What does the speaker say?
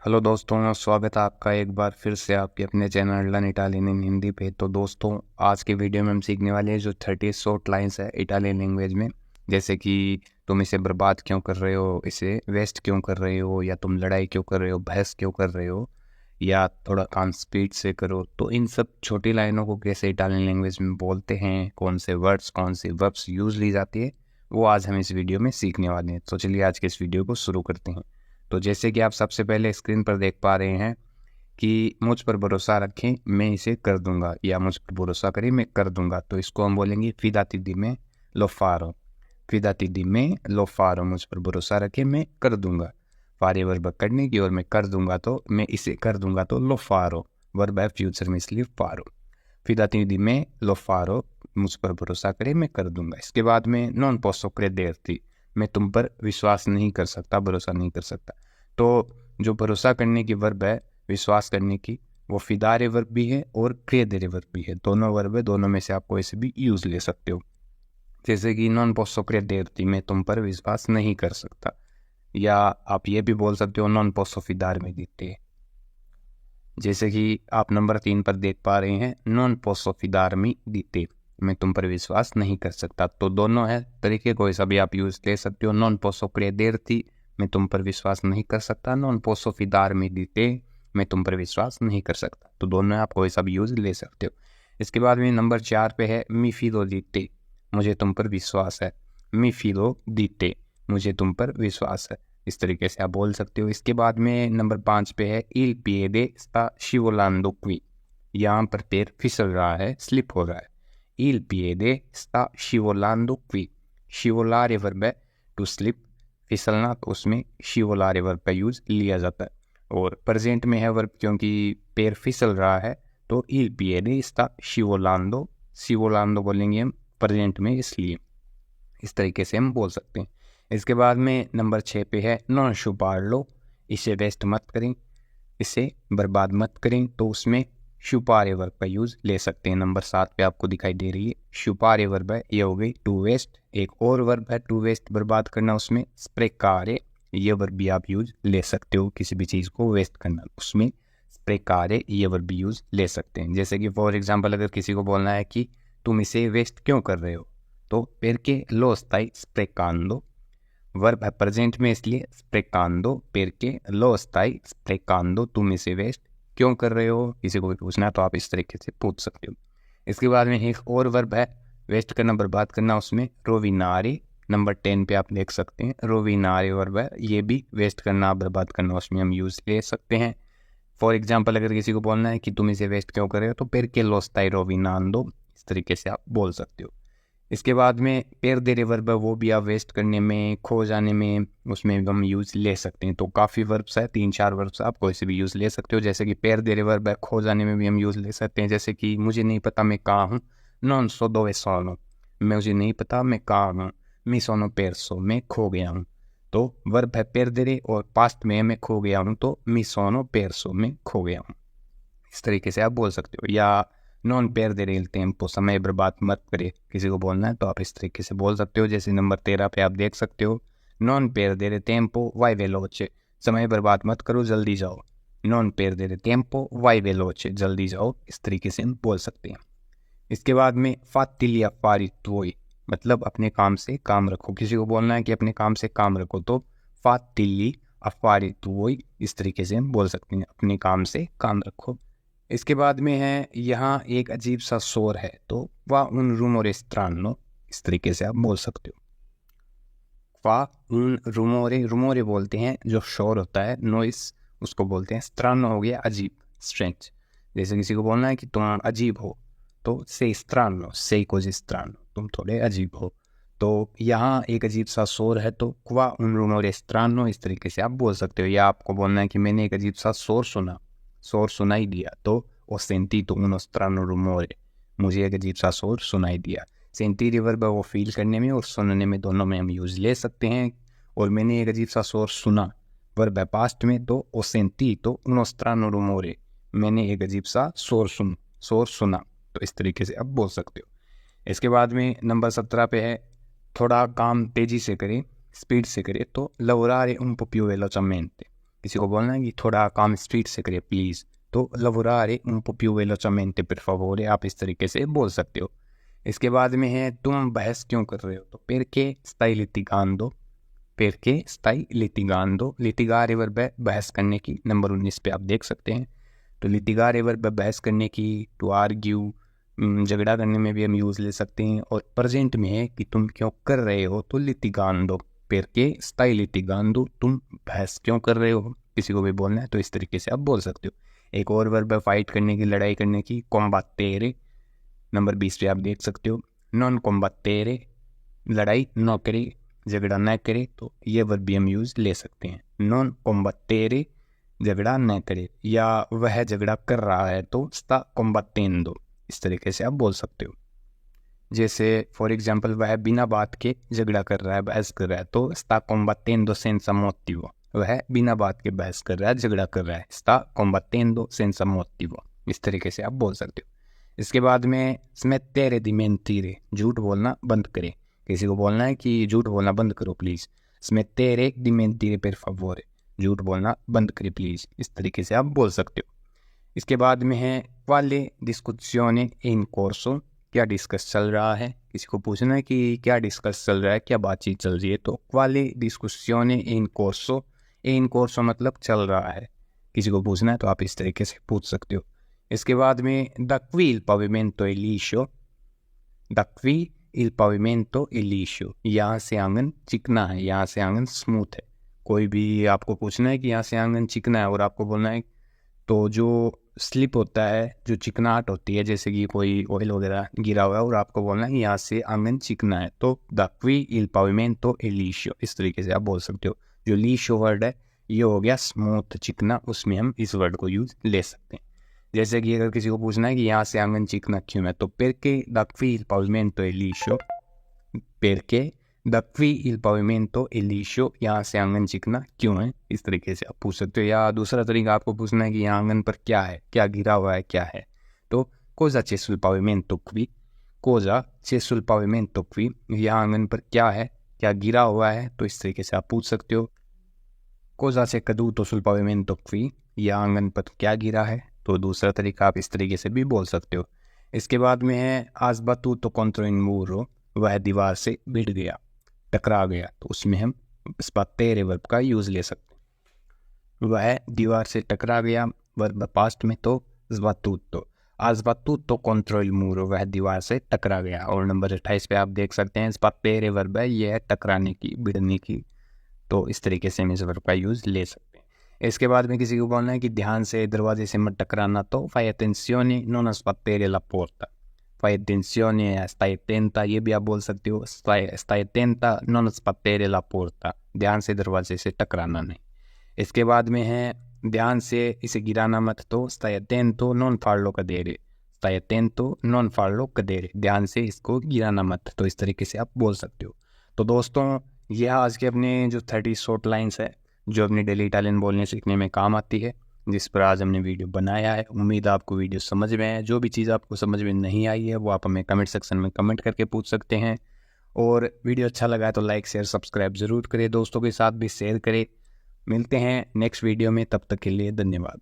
Hello दोस्तों, स्वागत है आपका एक बार फिर से आपके अपने चैनल लर्न इटालियन इन हिंदी पे। तो दोस्तों, आज के वीडियो में हम सीखने वाले हैं जो 30 शॉर्ट लाइंस है इटालियन लैंग्वेज में। जैसे कि तुम इसे बर्बाद क्यों कर रहे हो, इसे वेस्ट क्यों कर रहे हो, या तुम लड़ाई क्यों कर रहे हो, बहस क्यों कर रहे हो, या थोड़ा काम स्पीड से करो। तो इन सब छोटी लाइनों को कैसे इटालियन लैंग्वेज में बोलते हैं, कौन से वर्ड्स कौन से वर्ब्स यूज ली जाती है, वो आज हम इस वीडियो में सीखने वाले हैं। तो चलिए आज के इस वीडियो को शुरू करते हैं। तो जैसे कि आप सबसे पहले स्क्रीन पर देख पा रहे हैं कि मुझ पर भरोसा रखें, मैं इसे कर दूंगा, या मुझ पर भरोसा करें, मैं कर दूंगा। तो इसको हम बोलेंगे फिदाती दी में लो फारो। फिदाती दी में लो फारो, मुझ पर भरोसा रखें, मैं कर दूंगा। फारे वर्ब करने की, और मैं कर दूंगा तो मैं इसे कर दूंगा तो लो फारो, वर्ब है फ्यूचर में इसलिए फारो। फिदाती दी में लो फारो, मुझ पर भरोसा करें, मैं कर दूंगा। इसके बाद में नॉन पोसो क्रेदेरती, मैं तुम पर विश्वास नहीं कर सकता, भरोसा नहीं कर सकता। तो जो भरोसा करने की वर्ब है, विश्वास करने की, वो फिदारे वर्ब भी है और क्रेदेरे वर्ब भी है। दोनों वर्ब है, दोनों में से आप कोई से भी यूज ले सकते हो। जैसे कि नॉन पोसो क्रेदेरती, मैं तुम पर विश्वास नहीं कर सकता, या आप ये भी बोल सकते हो नॉन पोसो फिदार में दीते। जैसे कि आप नंबर 3 पर देख पा रहे हैं, नॉन पोसो फिदारमी दीते, मैं तुम पर विश्वास नहीं कर सकता। तो दोनों है तरीके, कोई सा भी आप यूज ले सकते हो। नॉन पोसो क्रेदेरती, मैं तुम पर विश्वास नहीं कर सकता। नॉन पोसो फिदारमी दीते, मैं तुम पर विश्वास नहीं कर सकता। तो दोनों आप कोई सा भी यूज ले सकते हो। इसके बाद में नंबर 4 पे है मी फिदो दीते, मुझे तुम पर विश्वास है। मी फिदो दीते, मुझे तुम पर विश्वास है। इस तरीके से आप बोल सकते हो। इसके बाद में नंबर 5 पे है il piede sta scivolando qui, यहाँ पर पैर फिसल रहा है, स्लिप हो रहा है। il piede sta scivolando qui, scivolare verb है टू स्लिप, फिसलना, तो उसमें scivolare वर्ब का यूज लिया जाता है। और प्रेजेंट में है वर्ब, क्योंकि पैर फिसल रहा है तो il piede sta scivolando, scivolando बोलेंगे हम प्रेजेंट में, इसलिए इस तरीके से हम बोल सकते हैं। इसके बाद में नंबर 6 पे है नॉन शुपार्लो, इसे वेस्ट मत करें, इसे बर्बाद मत करें। तो उसमें शुपारे वर्ब का यूज ले सकते हैं। नंबर 7 पे आपको दिखाई दे रही है शुपारे वर्ब है, ये हो गई टू वेस्ट। एक और वर्ब है टू वेस्ट, बर्बाद करना, उसमें स्प्रेकारे, ये वर्ब भी आप यूज ले सकते हो। किसी भी चीज़ को वेस्ट करना, उसमें स्प्रेकारे ये वर्ब भी यूज ले सकते हैं। जैसे कि फॉर एग्जाम्पल, अगर किसी को बोलना है कि तुम इसे वेस्ट क्यों कर रहे हो, तो perché lo stai sprecando, verb है प्रेजेंट में इसलिए sprecando, perché lo stai sprecando, तुम इसे वेस्ट क्यों कर रहे हो। किसी को भी पूछना है तो आप इस तरीके से पूछ सकते हो। इसके बाद में एक और वर्ब है वेस्ट करना, बर्बाद करना, उसमें रोविनारे, नंबर 10 पे आप देख सकते हैं रोविनारे वर्ब है, ये भी वेस्ट करना बर्बाद करना, उसमें हम यूज ले सकते हैं। फॉर एग्जाम्पल, अगर किसी को बोलना है कि तुम इसे वेस्ट क्यों कर रहे हो, तो perché lo stai rovinando, इस तरीके से आप बोल सकते हो। इसके बाद में पेर देरे वर्ब है, वो भी आप वेस्ट करने में, खो जाने में, उसमें हम यूज़ ले सकते हैं। तो काफ़ी वर्ब्स है, 3-4 वर्ब्स आप कोई से भी यूज़ ले सकते हो। जैसे कि पेर देरे वर्ब है, खो जाने में भी हम यूज़ ले सकते हैं। जैसे कि मुझे नहीं पता मैं कहाँ हूँ, नॉन सो dove sono, मुझे नहीं पता मैं कहाँ हूँ, मी सोनो perso, मैं खो गया हूँ। तो वर्ब है पेर देरे, और पास्ट में मैं खो गया हूँ तो मी सोनो perso, मैं खो गया हूँ। इस तरीके से आप बोल सकते हो। या नॉन पेर दे रेल टेम्पो, समय बर्बाद मत करे, किसी को बोलना है तो आप इस तरीके से बोल सकते हो। जैसे नंबर 13 पे आप देख सकते हो नॉन पेर दे टेम्पो वाई वेलोचे, समय बर्बाद मत करो, जल्दी जाओ। नॉन पेर दे टेम्पो वाई वेलोचे, जल्दी जाओ, इस तरीके से हम बोल सकते हैं। इसके बाद में फातिली अफारी तुई, मतलब अपने काम से काम रखो। किसी को बोलना है कि अपने काम से काम रखो, तो फातिली अफारी तुई, इस तरीके से हम बोल सकते हैं, अपने काम से काम रखो। इसके बाद में है यहाँ एक अजीब सा शोर है, तो वाह उन रूमोरे स्ट्रानो, इस तरीके से आप बोल सकते हो। वाह उन रूमोरे, रूमोरे बोलते हैं जो शोर होता है, नॉइस, उसको बोलते हैं। स्ट्रानो हो गया अजीब, स्ट्रेंज। जैसे किसी को बोलना है कि तुम अजीब हो, तो से स्ट्रानो, से कोजी स्ट्रानो, तुम थोड़े अजीब हो। तो यहाँ एक अजीब सा शोर है, तो क्वा उन रूमोरे स्ट्रानो, इस तरीके से आप बोल सकते हो। या आपको बोलना है कि मैंने एक अजीब सा शोर सुना, शोर सुनाई दिया, तो ओ सेंटीतो उनो स्ट्रानो रूमोरे, मुझे एक अजीब सा शोर सुनाई दिया। सेंटीरी वर्ब वो फील करने में और सुनने में, दोनों में हम यूज ले सकते हैं। और मैंने एक अजीब सा शोर सुना, वर्ब है पास्ट में, तो ओ सेंटीतो उनो स्ट्रानो रूमोरे, मैंने एक अजीब सा शोर सुना, तो इस तरीके से आप बोल सकते हो। इसके बाद में नंबर 17 पे है थोड़ा काम तेजी से करें, स्पीड से करें, तो lavorare un po' più velocemente, किसी को बोलना है कि थोड़ा काम स्पीड से करे प्लीज़, तो lavorare un po' più velocemente per favore, आप इस तरीके से बोल सकते हो। इसके बाद में है तुम बहस क्यों कर रहे हो, तो perché stai litigando, perché stai litigando, litigare verb है बहस करने की, नंबर 19 पे आप देख सकते हैं। तो litigare वर्ब है बहस करने की, to argue झगड़ा करने में भी हम यूज़ ले सकते हैं। और प्रेजेंट में है कि तुम क्यों कर रहे हो, तो litigando, perché stai litigando, तुम बहस क्यों कर रहे हो, किसी को भी बोलना है तो इस तरीके से आप बोल सकते हो। एक और वर्ब है फाइट करने की, लड़ाई करने की, combattere, नंबर 20 पे आप देख सकते हो। non combattere, लड़ाई न करे, झगड़ा न करे, तो ये वर्ब भी हम यूज़ ले सकते हैं। non combattere, झगड़ा न करे, या वह झगड़ा कर रहा है तो sta combattendo, इस तरीके से आप बोल सकते हो। जैसे फॉर एग्जांपल वह बिना बात के झगड़ा कर रहा है, बहस कर रहा है, तो sta combattendo senza motivo, वह बिना बात के बहस कर रहा है, झगड़ा कर रहा है, sta combattendo senza motivo, इस तरीके से आप बोल सकते हो। इसके बाद में smettere di mentire, झूठ बोलना बंद करे, किसी को बोलना है कि झूठ बोलना बंद करो please, smettere di mentire per favore, झूठ बोलना बंद करे प्लीज़, इस तरीके से आप बोल सकते हो। इसके बाद में है quale discussione è in corso, क्या डिस्कस चल रहा है, किसी को पूछना है कि क्या डिस्कस चल रहा है, क्या बातचीत चल रही है, तो quale discussione è in corso, è in corso मतलब चल रहा है, किसी को पूछना है तो आप इस तरीके से पूछ सकते हो। इसके बाद में da qui il pavimento è liscio, da qui il pavimento è liscio, यहाँ से आंगन चिकना है, यहाँ से आंगन स्मूथ है। कोई भी आपको पूछना है कि यहाँ से आंगन चिकना है और आपको बोलना है, तो जो स्लिप होता है, जो चिकनाहट होती है, जैसे कि कोई ऑयल वगैरह गिरा हुआ है और आपको बोलना है यहाँ से आंगन चिकना है, तो da qui il pavimento è liscio, इस तरीके से आप बोल सकते हो। जो liscio वर्ड है ये हो गया स्मूथ चिकना, उसमें हम इस वर्ड को यूज ले सकते हैं। जैसे कि अगर किसी को पूछना है कि यहाँ से आंगन चिकना क्यों है, तो perché da qui il pavimento è liscio, perché da qui il pavimento è liscio, यहाँ से आंगन चिकना क्यों है, इस तरीके से आप पूछ सकते हो। या दूसरा तरीका आपको पूछना है कि यहाँ आंगन पर क्या है, क्या गिरा हुआ है, क्या है, तो cosa c'è sul pavimento qui, cosa c'è sul pavimento qui, यहाँ आंगन पर क्या है, क्या गिरा हुआ है, तो इस तरीके से आप पूछ सकते हो। cosa c'è caduto sul pavimento qui, यहाँ आंगन पर क्या गिरा है, तो दूसरा तरीका आप इस तरीके से भी बोल सकते हो। इसके बाद में है ha sbattuto contro il muro, वह दीवार से भिड़ गया, टकरा गया, तो उसमें हम sbattere वर्ब का यूज़ ले सकते हैं। वह दीवार से टकरा गया, वर्ब पास्ट में, तो sbattuto, ha sbattuto contro il muro, वह दीवार से टकरा गया। और नंबर 28 पे आप देख सकते हैं sbattere वर्ब है, यह है टकराने की, भिड़ने की, तो इस तरीके से हम इस वर्ब का यूज़ ले सकते हैं। इसके बाद में किसी को बोलना है कि ध्यान से दरवाजे से मत टकराना, तो fai attenzione non sbattere la porta, fai attenzione, stai attenta, ये भी आप बोल सकते हो, stai attenta non sbattere la porta, ध्यान से दरवाजे से टकराना नहीं। इसके बाद में है ध्यान से इसे गिराना मत, तो stai attento non farlo cadere, stai attento non farlo cadere, ध्यान से इसको गिराना मत, तो इस तरीके से आप बोल सकते हो। तो दोस्तों यह आज के अपने जो 30 शॉर्ट लाइन्स है जो अपनी डेली इटालियन बोलने सीखने में काम आती है, जिस पर आज हमने वीडियो बनाया है। उम्मीद आपको वीडियो समझ में आए। जो भी चीज़ आपको समझ में नहीं आई है वो आप हमें कमेंट सेक्शन में कमेंट करके पूछ सकते हैं। और वीडियो अच्छा लगा है तो लाइक शेयर सब्सक्राइब ज़रूर करें, दोस्तों के साथ भी शेयर करें। मिलते हैं नेक्स्ट वीडियो में, तब तक के लिए धन्यवाद।